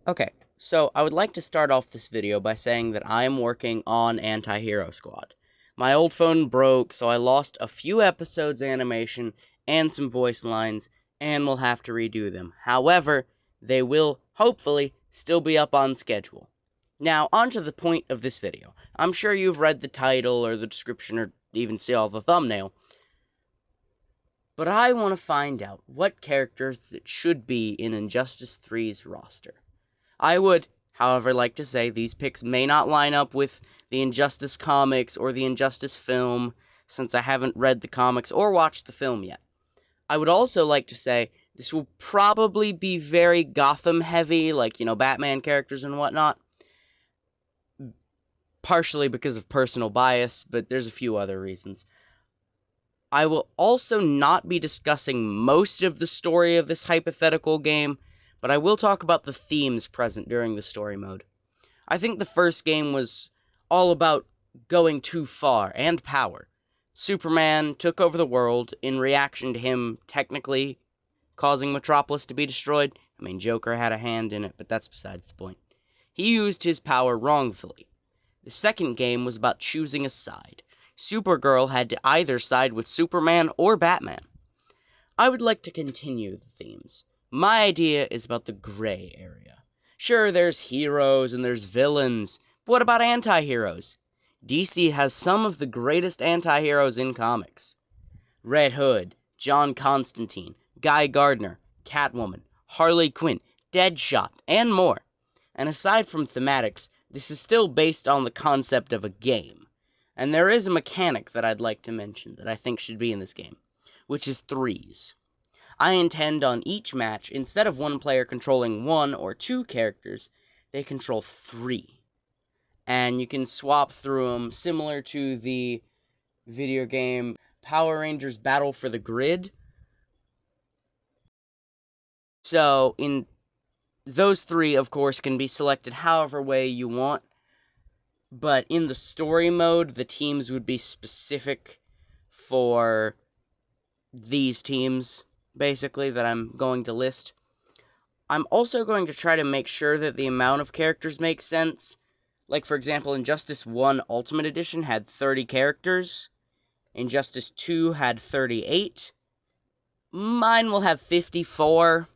Okay, so I would like to start off this video by saying that I am working on Anti-Hero Squad. My old phone broke, so I lost a few episodes animation and some voice lines, and will have to redo them. However, they will, hopefully, still be up on schedule. Now, on to the point of this video. I'm sure you've read the title or the description or even saw the thumbnail, but I want to find out what characters that should be in Injustice 3's roster. I would, however, like to say these picks may not line up with the Injustice comics or the Injustice film, since I haven't read the comics or watched the film yet. I would also like to say this will probably be very Gotham heavy, like, Batman characters and whatnot. Partially because of personal bias, but there's a few other reasons. I will also not be discussing most of the story of this hypothetical game, but I will talk about the themes present during the story mode. I think the first game was all about going too far and power. Superman took over the world in reaction to him technically causing Metropolis to be destroyed. I mean, Joker had a hand in it, but that's besides the point. He used his power wrongfully. The second game was about choosing a side. Supergirl had to either side with Superman or Batman. I would like to continue the themes. My idea is about the gray area. Sure, there's heroes and there's villains, but what about anti-heroes? DC has some of the greatest anti-heroes in comics. Red Hood, John Constantine, Guy Gardner, Catwoman, Harley Quinn, Deadshot, and more. And aside from thematics, this is still based on the concept of a game. And there is a mechanic that I'd like to mention that I think should be in this game, which is threes. I intend on each match, instead of one player controlling one or two characters, they control three. And you can swap through them, similar to the video game Power Rangers Battle for the Grid. So, in those three, of course, can be selected however way you want. But in the story mode, the teams would be specific for these teams, basically, that I'm going to list. I'm also going to try to make sure that the amount of characters makes sense. Like, for example, Injustice 1 Ultimate Edition had 30 characters. Injustice 2 had 38. Mine will have 54.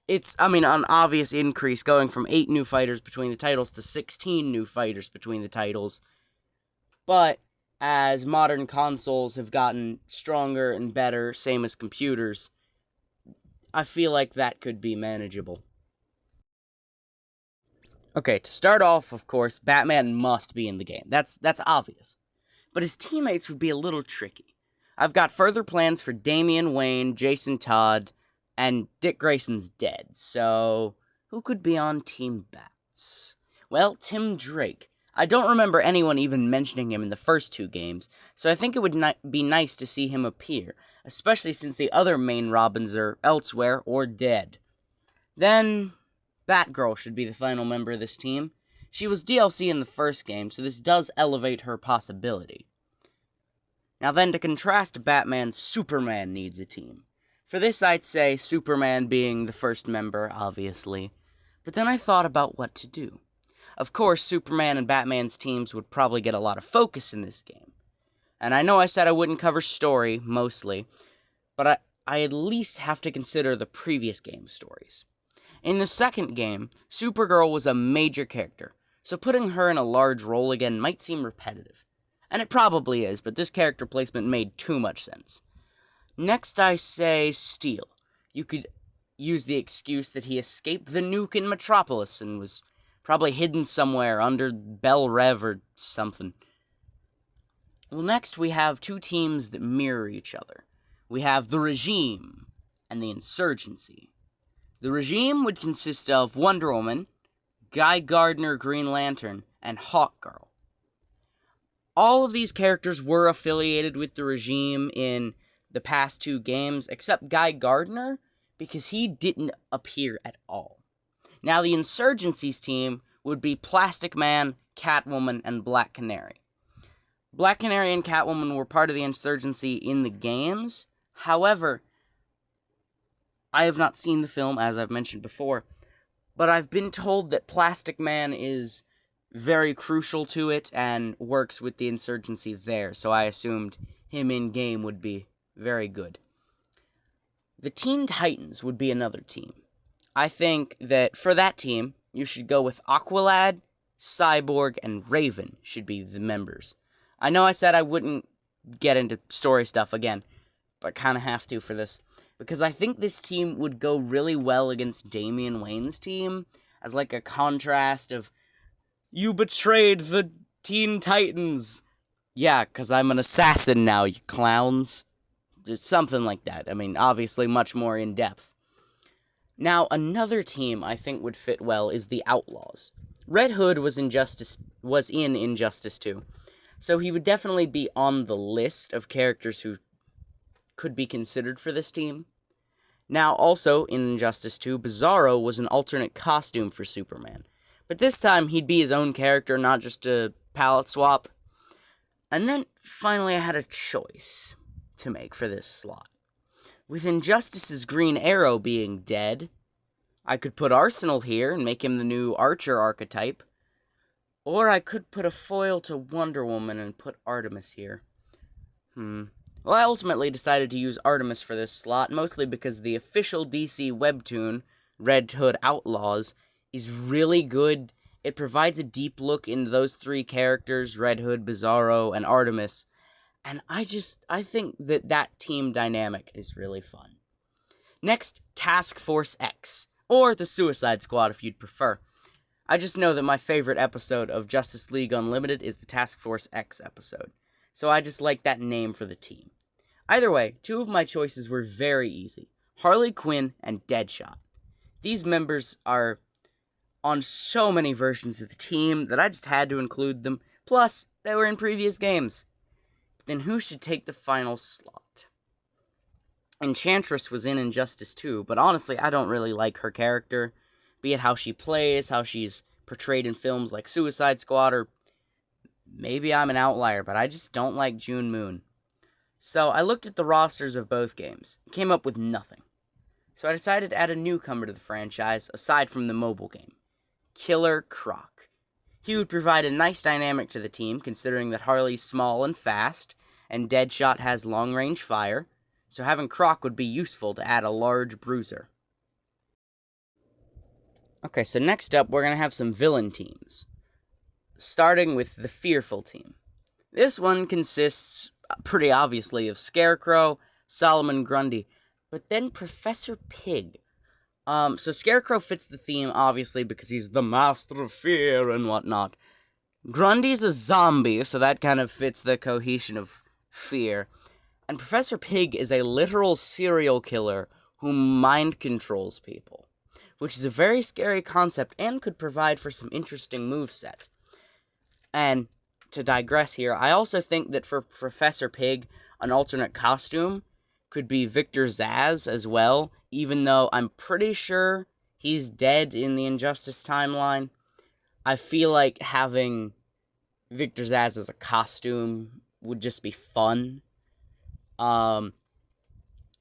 It's, an obvious increase, going from 8 new fighters between the titles to 16 new fighters between the titles. But as modern consoles have gotten stronger and better, same as computers, I feel like that could be manageable. Okay, to start off, of course, Batman must be in the game. That's obvious. But his teammates would be a little tricky. I've got further plans for Damian Wayne, Jason Todd, and Dick Grayson's dead, so who could be on Team Bats? Well, Tim Drake. I don't remember anyone even mentioning him in the first two games, so I think it would be nice to see him appear, especially since the other main Robins are elsewhere or dead. Then, Batgirl should be the final member of this team. She was DLC in the first game, so this does elevate her possibility. Now then, to contrast Batman, Superman needs a team. For this, I'd say Superman being the first member, obviously. But then I thought about what to do. Of course, Superman and Batman's teams would probably get a lot of focus in this game. And I know I said I wouldn't cover story, mostly, but I at least have to consider the previous game's stories. In the second game, Supergirl was a major character, so putting her in a large role again might seem repetitive. And it probably is, but this character placement made too much sense. Next, I say Steel. You could use the excuse that he escaped the nuke in Metropolis and was probably hidden somewhere under Bell Rev or something. Well, next we have two teams that mirror each other. We have the Regime and the Insurgency. The Regime would consist of Wonder Woman, Guy Gardner Green Lantern, and Hawkgirl. All of these characters were affiliated with the Regime in the past two games, except Guy Gardner, because he didn't appear at all. Now, the Insurgency's team would be Plastic Man, Catwoman, and Black Canary. Black Canary and Catwoman were part of the Insurgency in the games. However, I have not seen the film, as I've mentioned before, but I've been told that Plastic Man is very crucial to it and works with the insurgency there, so I assumed him in-game would be very good. The Teen Titans would be another team. I think that for that team, you should go with Aqualad, Cyborg, and Raven should be the members. I know I said I wouldn't get into story stuff again, but I kind of have to for this. Because I think this team would go really well against Damian Wayne's team as like a contrast of, you betrayed the Teen Titans. Yeah, because I'm an assassin now, you clowns. It's something like that. I mean, obviously much more in depth. Now, another team I think would fit well is the Outlaws. Red Hood was in Injustice 2, so he would definitely be on the list of characters who could be considered for this team. Now, also in Injustice 2, Bizarro was an alternate costume for Superman, but this time he'd be his own character, not just a palette swap. And then, finally, I had a choice to make for this slot. With Injustice's Green Arrow being dead, I could put Arsenal here and make him the new Archer archetype, or I could put a foil to Wonder Woman and put Artemis here. Well, I ultimately decided to use Artemis for this slot, mostly because the official DC webtoon, Red Hood Outlaws, is really good. It provides a deep look into those three characters, Red Hood, Bizarro, and Artemis, and I think that team dynamic is really fun. Next, Task Force X, or the Suicide Squad if you'd prefer. I just know that my favorite episode of Justice League Unlimited is the Task Force X episode, so I just like that name for the team. Either way, two of my choices were very easy, Harley Quinn and Deadshot. These members are on so many versions of the team that I just had to include them, plus they were in previous games. But then who should take the final slot? Enchantress was in Injustice 2, but honestly I don't really like her character, be it how she plays, how she's portrayed in films like Suicide Squad, or maybe I'm an outlier, but I just don't like June Moon. So I looked at the rosters of both games, and came up with nothing. So I decided to add a newcomer to the franchise, aside from the mobile game. Killer Croc. He would provide a nice dynamic to the team, considering that Harley's small and fast, and Deadshot has long-range fire, so having Croc would be useful to add a large bruiser. Okay, so next up, we're going to have some villain teams. Starting with the Fearful team. This one consists, pretty obviously, of Scarecrow, Solomon Grundy, but then Professor Pig. So Scarecrow fits the theme, obviously, because he's the master of fear and whatnot. Grundy's a zombie, so that kind of fits the cohesion of fear. And Professor Pig is a literal serial killer who mind controls people, which is a very scary concept and could provide for some interesting moveset. And to digress here, I also think that for Professor Pig, an alternate costume could be Victor Zsasz as well, even though I'm pretty sure he's dead in the Injustice timeline. I feel like having Victor Zsasz as a costume would just be fun.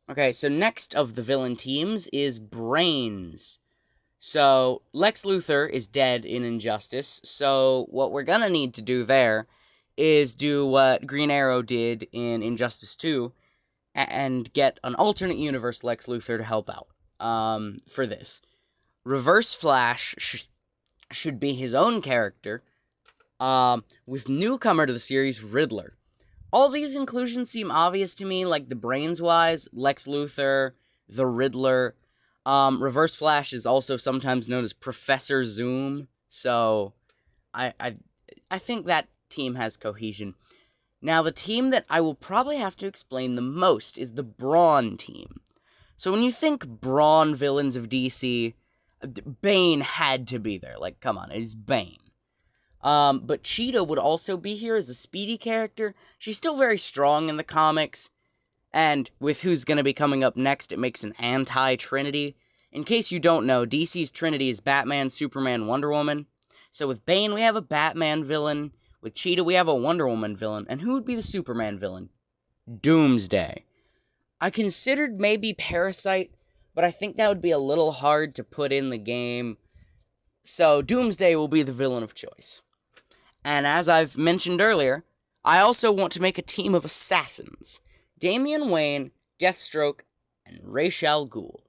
Okay, so next of the villain teams is Brains. So, Lex Luthor is dead in Injustice, so what we're gonna need to do there is do what Green Arrow did in Injustice 2, and get an alternate universe Lex Luthor to help out, for this. Reverse Flash should be his own character, with newcomer to the series, Riddler. All these inclusions seem obvious to me, like the Brains-wise, Lex Luthor, the Riddler. Reverse Flash is also sometimes known as Professor Zoom, so I think that team has cohesion. Now, the team that I will probably have to explain the most is the Brawn team. So when you think Brawn villains of DC, Bane had to be there. Like, come on, it's Bane. But Cheetah would also be here as a speedy character. She's still very strong in the comics, and with who's going to be coming up next, it makes an anti-Trinity. In case you don't know, DC's Trinity is Batman, Superman, Wonder Woman. So with Bane, we have a Batman villain. With Cheetah, we have a Wonder Woman villain. And who would be the Superman villain? Doomsday. I considered maybe Parasite, but I think that would be a little hard to put in the game. So Doomsday will be the villain of choice. And as I've mentioned earlier, I also want to make a team of assassins. Damian Wayne, Deathstroke, and Ra's al Ghul.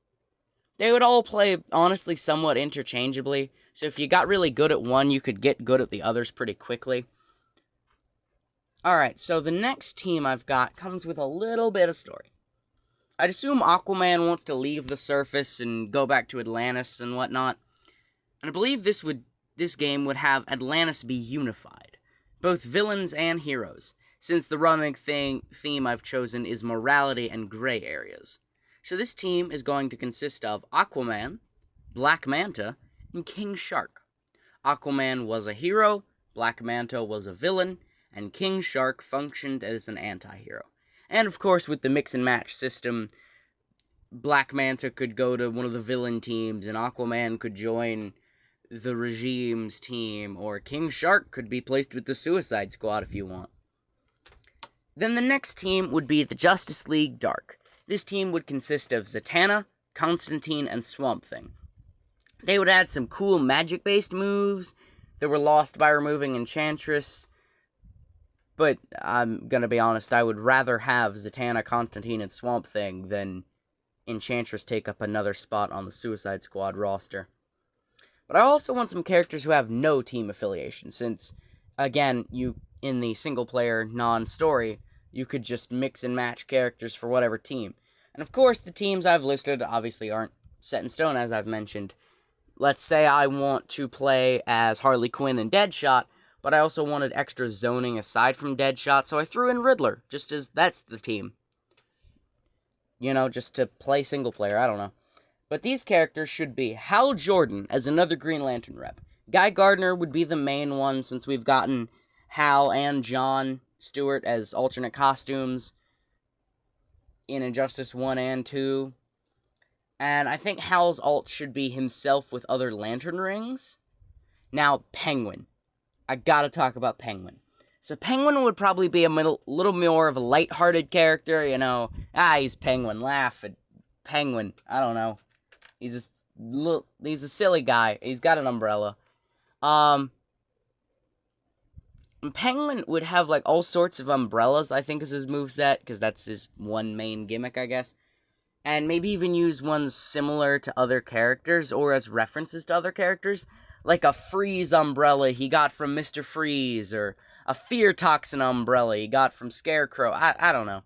They would all play, honestly, somewhat interchangeably, so if you got really good at one, you could get good at the others pretty quickly. Alright, so the next team I've got comes with a little bit of story. I'd assume Aquaman wants to leave the surface and go back to Atlantis and whatnot. And I believe this game would have Atlantis be unified, both villains and heroes, since the running theme I've chosen is morality and gray areas. So this team is going to consist of Aquaman, Black Manta, and King Shark. Aquaman was a hero, Black Manta was a villain, and King Shark functioned as an anti-hero. And of course, with the mix and match system, Black Manta could go to one of the villain teams, and Aquaman could join the regime's team, or King Shark could be placed with the Suicide Squad if you want. Then the next team would be the Justice League Dark. This team would consist of Zatanna, Constantine, and Swamp Thing. They would add some cool magic-based moves that were lost by removing Enchantress, but I'm gonna be honest, I would rather have Zatanna, Constantine, and Swamp Thing than Enchantress take up another spot on the Suicide Squad roster. But I also want some characters who have no team affiliation, since, again, in the single-player, non-story, you could just mix and match characters for whatever team. And of course, the teams I've listed obviously aren't set in stone, as I've mentioned. Let's say I want to play as Harley Quinn and Deadshot, but I also wanted extra zoning aside from Deadshot, so I threw in Riddler, just as that's the team. Just to play single-player, I don't know. But these characters should be Hal Jordan as another Green Lantern rep. Guy Gardner would be the main one, since we've gotten Hal and John Stewart as alternate costumes in Injustice 1 and 2. And I think Hal's alt should be himself with other lantern rings. Now, Penguin. I gotta talk about Penguin. So Penguin would probably be a little more of a lighthearted character, he's Penguin, laugh at Penguin, I don't know. He's a silly guy. He's got an umbrella. Penguin would have, all sorts of umbrellas, I think, is his moveset, because that's his one main gimmick, I guess. And maybe even use ones similar to other characters, or as references to other characters. Like a Freeze umbrella he got from Mr. Freeze, or a Fear Toxin umbrella he got from Scarecrow. I don't know.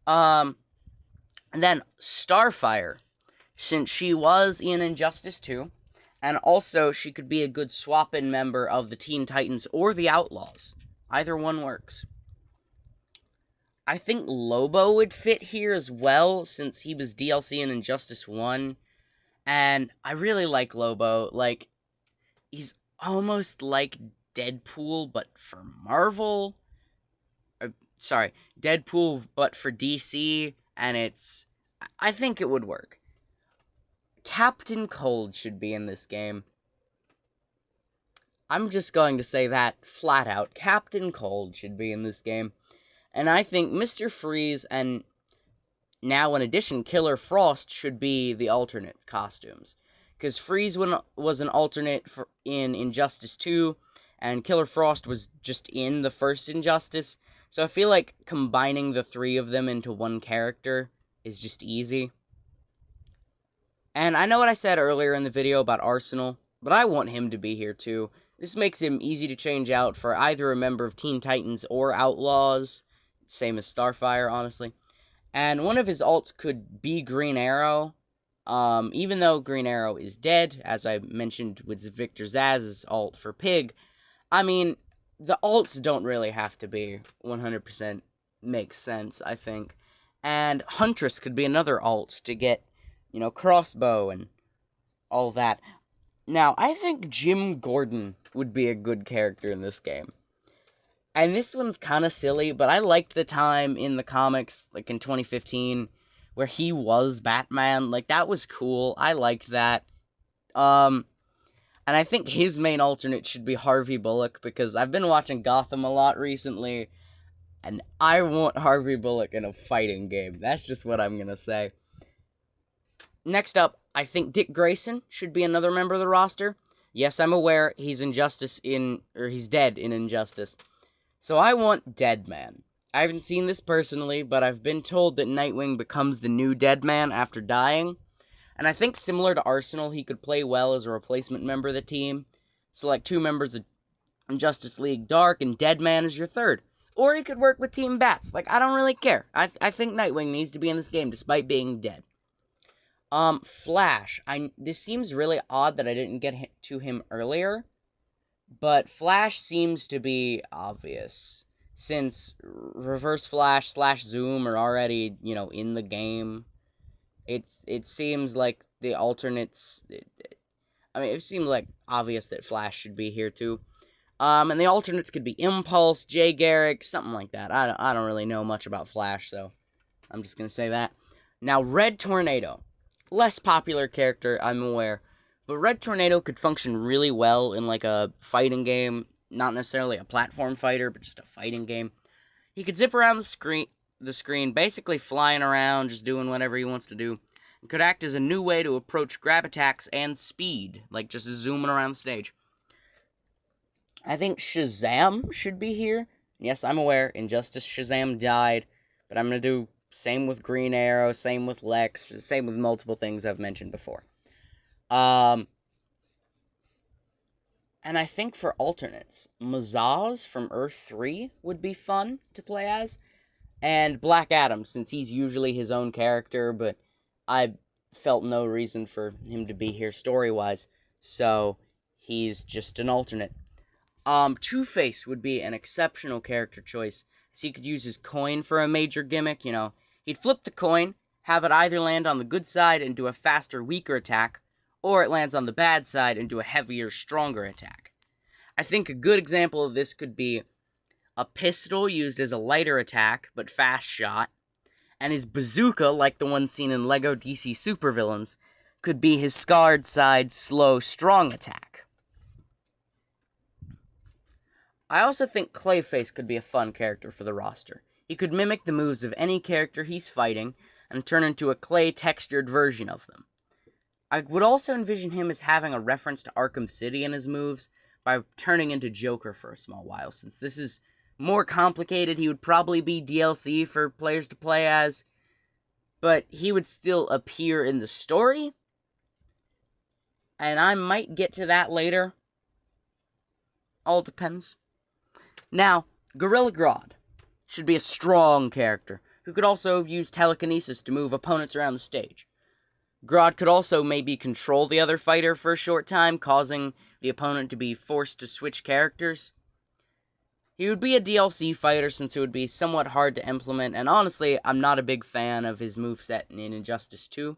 And then Starfire, since she was in Injustice 2, and also she could be a good swap-in member of the Teen Titans or the Outlaws. Either one works. I think Lobo would fit here as well, since he was DLC in Injustice 1, and I really like Lobo. He's almost like Deadpool, but for Marvel. Deadpool, but for DC, and I think it would work. Captain Cold should be in this game. I'm just going to say that flat out. Captain Cold should be in this game. And I think Mr. Freeze and now in addition Killer Frost should be the alternate costumes. Because Freeze was an alternate in Injustice 2, and Killer Frost was just in the first Injustice. So I feel like combining the three of them into one character is just easy. And I know what I said earlier in the video about Arsenal, but I want him to be here too. This makes him easy to change out for either a member of Teen Titans or Outlaws. Same as Starfire, honestly. And one of his alts could be Green Arrow. Even though Green Arrow is dead, as I mentioned with Victor Zsasz' alt for Pig, I mean, the alts don't really have to be 100% makes sense, I think. And Huntress could be another alt to get, crossbow and all that. Now, I think Jim Gordon would be a good character in this game. And this one's kind of silly, but I liked the time in the comics, in 2015, where he was Batman. That was cool. I liked that. And I think his main alternate should be Harvey Bullock, because I've been watching Gotham a lot recently, and I want Harvey Bullock in a fighting game. That's just what I'm gonna say. Next up, I think Dick Grayson should be another member of the roster. Yes, I'm aware he's dead in Injustice. So I want Deadman. I haven't seen this personally, but I've been told that Nightwing becomes the new Deadman after dying. And I think similar to Arsenal, he could play well as a replacement member of the team. Select two members of Justice League Dark and Deadman as your third. Or he could work with Team Bats. Like, I don't really care. I think Nightwing needs to be in this game despite being dead. Flash. This seems really odd that I didn't get to him earlier. But Flash seems to be obvious. Since Reverse Flash / Zoom are already, in the game. It seems like the alternates... it seems like obvious that Flash should be here too. And the alternates could be Impulse, Jay Garrick, something like that. I don't really know much about Flash, so I'm just gonna say that. Now, Red Tornado. Less popular character, I'm aware. But Red Tornado could function really well in like a fighting game. Not necessarily a platform fighter, but just a fighting game. He could zip around the screen, basically flying around, just doing whatever he wants to do. It could act as a new way to approach grab attacks and speed, like just zooming around the stage. I think Shazam should be here. Yes, I'm aware, Injustice Shazam died, but I'm going to do same with Green Arrow, same with Lex, same with multiple things I've mentioned before. And I think for alternates, Mazaz from Earth 3 would be fun to play as. And Black Adam, since he's usually his own character, but I felt no reason for him to be here story-wise, so he's just an alternate. Two-Face would be an exceptional character choice, so he could use his coin for a major gimmick, He'd flip the coin, have it either land on the good side and do a faster, weaker attack, or it lands on the bad side and do a heavier, stronger attack. I think a good example of this could be a pistol used as a lighter attack, but fast shot, and his bazooka, like the one seen in LEGO DC Supervillains, could be his scarred side, slow, strong attack. I also think Clayface could be a fun character for the roster. He could mimic the moves of any character he's fighting, and turn into a clay-textured version of them. I would also envision him as having a reference to Arkham City in his moves, by turning into Joker for a small while. Since this is more complicated, he would probably be DLC for players to play as, but he would still appear in the story, and I might get to that later. All depends. Now, Gorilla Grodd should be a strong character, who could also use telekinesis to move opponents around the stage. Grodd could also maybe control the other fighter for a short time, causing the opponent to be forced to switch characters. He would be a DLC fighter since it would be somewhat hard to implement, and honestly, I'm not a big fan of his moveset in Injustice 2.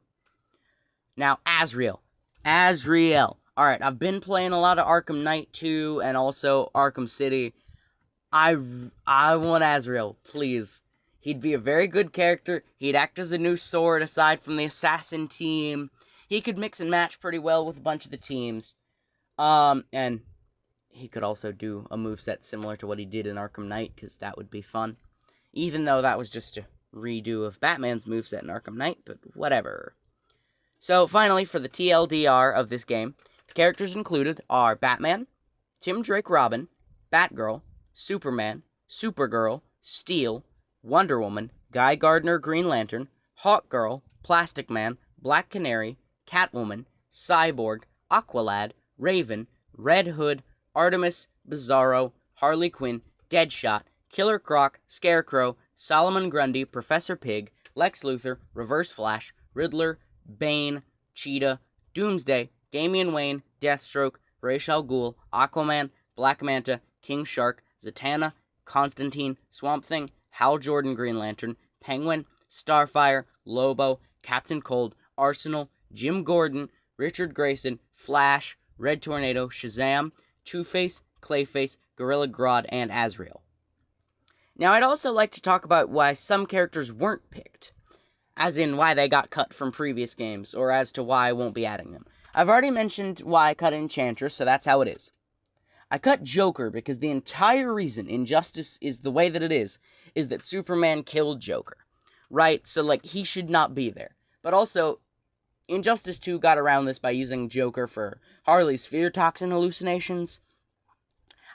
Now, Azrael. Alright, I've been playing a lot of Arkham Knight 2 and also Arkham City. I want Azrael, please. He'd be a very good character. He'd act as a new sword aside from the assassin team. He could mix and match pretty well with a bunch of the teams. And he could also do a moveset similar to what he did in Arkham Knight, because that would be fun. Even though that was just a redo of Batman's moveset in Arkham Knight, but whatever. So, finally, for the TLDR of this game, the characters included are Batman, Tim Drake Robin, Batgirl, Superman, Supergirl, Steel, Wonder Woman, Guy Gardner Green Lantern, Hawkgirl, Plastic Man, Black Canary, Catwoman, Cyborg, Aqualad, Raven, Red Hood, Artemis, Bizarro, Harley Quinn, Deadshot, Killer Croc, Scarecrow, Solomon Grundy, Professor Pig, Lex Luthor, Reverse Flash, Riddler, Bane, Cheetah, Doomsday, Damian Wayne, Deathstroke, Ra's al Ghul, Aquaman, Black Manta, King Shark, Zatanna, Constantine, Swamp Thing, Hal Jordan Green Lantern, Penguin, Starfire, Lobo, Captain Cold, Arsenal, Jim Gordon, Richard Grayson, Flash, Red Tornado, Shazam, Two-Face, Clayface, Gorilla Grodd, and Azrael. Now, I'd also like to talk about why some characters weren't picked, as in why they got cut from previous games, or as to why I won't be adding them. I've already mentioned why I cut Enchantress, so that's how it is. I cut Joker because the entire reason Injustice is the way that it is that Superman killed Joker. Right? So, he should not be there. But also, Injustice 2 got around this by using Joker for Harley's fear toxin hallucinations.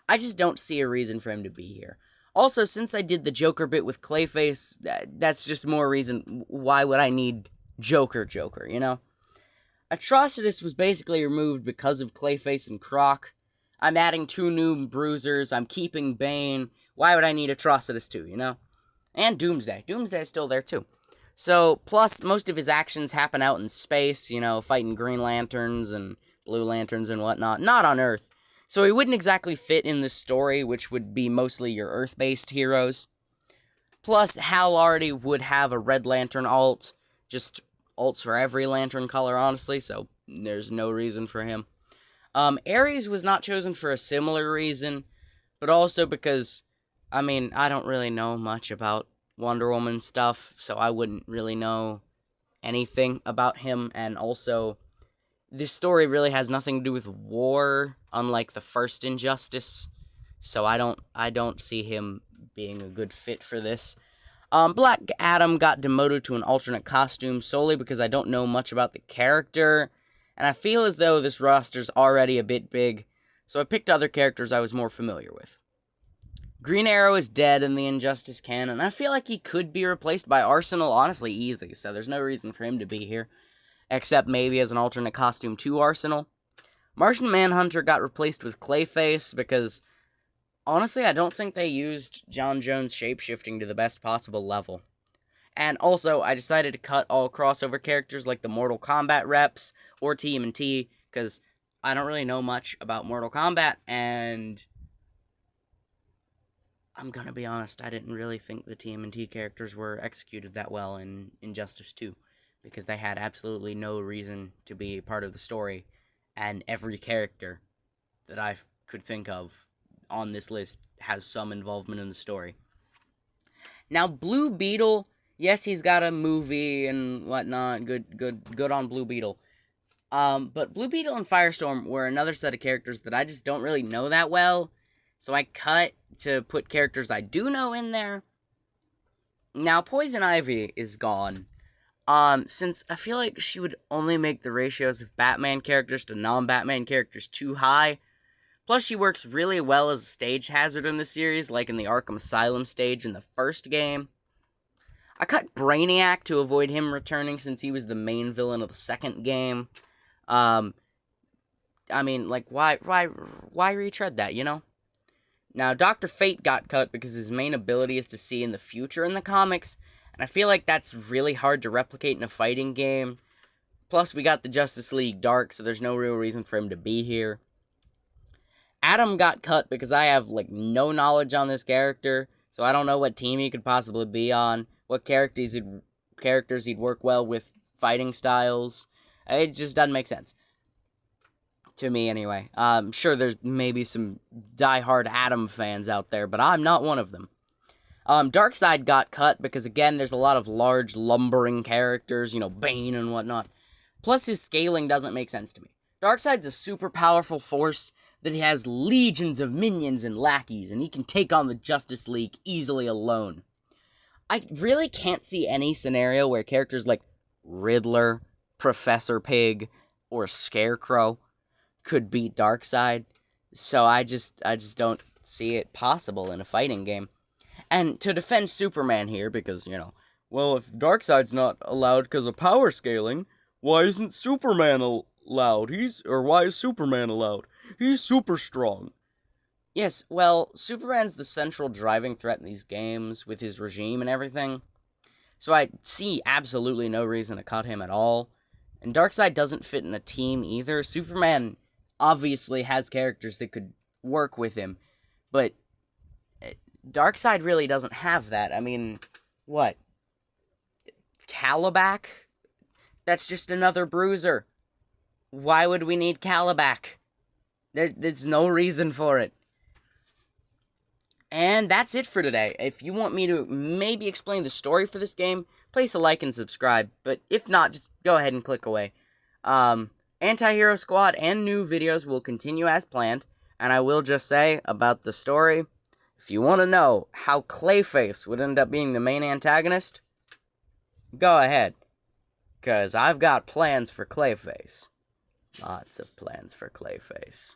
I just don't see a reason for him to be here. Also, since I did the Joker bit with Clayface, that's just more reason why would I need Joker, you know? Atrocitus was basically removed because of Clayface and Croc. I'm adding 2 new bruisers, I'm keeping Bane. Why would I need Atrocitus 2, you know? And Doomsday. Doomsday is still there too. So, plus, most of his actions happen out in space, you know, fighting Green Lanterns and Blue Lanterns and whatnot, not on Earth. So he wouldn't exactly fit in this story, which would be mostly your Earth-based heroes. Plus, Hal already would have a Red Lantern alt, just alts for every Lantern color, honestly, so there's no reason for him. Ares was not chosen for a similar reason, but also because, I mean, I don't really know much about Wonder Woman stuff, so I wouldn't really know anything about him, and also, this story really has nothing to do with war, unlike the first Injustice, so I don't see him being a good fit for this. Black Adam got demoted to an alternate costume solely because I don't know much about the character, and I feel as though this roster's already a bit big, so I picked other characters I was more familiar with. Green Arrow is dead in the Injustice canon. I feel like he could be replaced by Arsenal, honestly easy, so there's no reason for him to be here, except maybe as an alternate costume to Arsenal. Martian Manhunter got replaced with Clayface because, honestly, I don't think they used John Jones' shapeshifting to the best possible level. And also, I decided to cut all crossover characters like the Mortal Kombat reps or TMNT, because I don't really know much about Mortal Kombat, and I'm gonna be honest, I didn't really think the TMNT characters were executed that well in Injustice 2, because they had absolutely no reason to be part of the story, and every character that I could think of on this list has some involvement in the story. Now, Blue Beetle, yes, he's got a movie and whatnot, good on Blue Beetle. But Blue Beetle and Firestorm were another set of characters that I just don't really know that well, so I cut to put characters I do know in there. Now, Poison Ivy is gone. Since I feel like she would only make the ratios of Batman characters to non-Batman characters too high. Plus, she works really well as a stage hazard in the series, like in the Arkham Asylum stage in the first game. I cut Brainiac to avoid him returning since he was the main villain of the second game. I mean, like, why retread that, you know? Now, Dr. Fate got cut because his main ability is to see in the future in the comics, and I feel like that's really hard to replicate in a fighting game. Plus, we got the Justice League Dark, so there's no real reason for him to be here. Adam got cut because I have, like, no knowledge on this character, so I don't know what team he could possibly be on, what characters he'd work well with, fighting styles. It just doesn't make sense. To me, anyway. I'm sure there's maybe some diehard Adam fans out there, but I'm not one of them. Darkseid got cut because, again, there's a lot of large, lumbering characters, you know, Bane and whatnot. Plus, his scaling doesn't make sense to me. Darkseid's a super powerful force that he has legions of minions and lackeys, and he can take on the Justice League easily alone. I really can't see any scenario where characters like Riddler, Professor Pig, or Scarecrow could beat Darkseid, so I just don't see it possible in a fighting game. And to defend Superman here, because, you know, well, if Darkseid's not allowed because of power scaling, why isn't Superman allowed? Why is Superman allowed? He's super strong. Yes, well, Superman's the central driving threat in these games with his regime and everything, so I see absolutely no reason to cut him at all. And Darkseid doesn't fit in a team either. Superman obviously has characters that could work with him, but Darkseid really doesn't have that. I mean, what? Calabac? That's just another bruiser. Why would we need Calabac? There's no reason for it. And that's it for today. If you want me to maybe explain the story for this game, place a like and subscribe. But if not, just go ahead and click away. Anti-Hero Squad and new videos will continue as planned. And I will just say about the story, if you want to know how Clayface would end up being the main antagonist, go ahead. Because I've got plans for Clayface. Lots of plans for Clayface.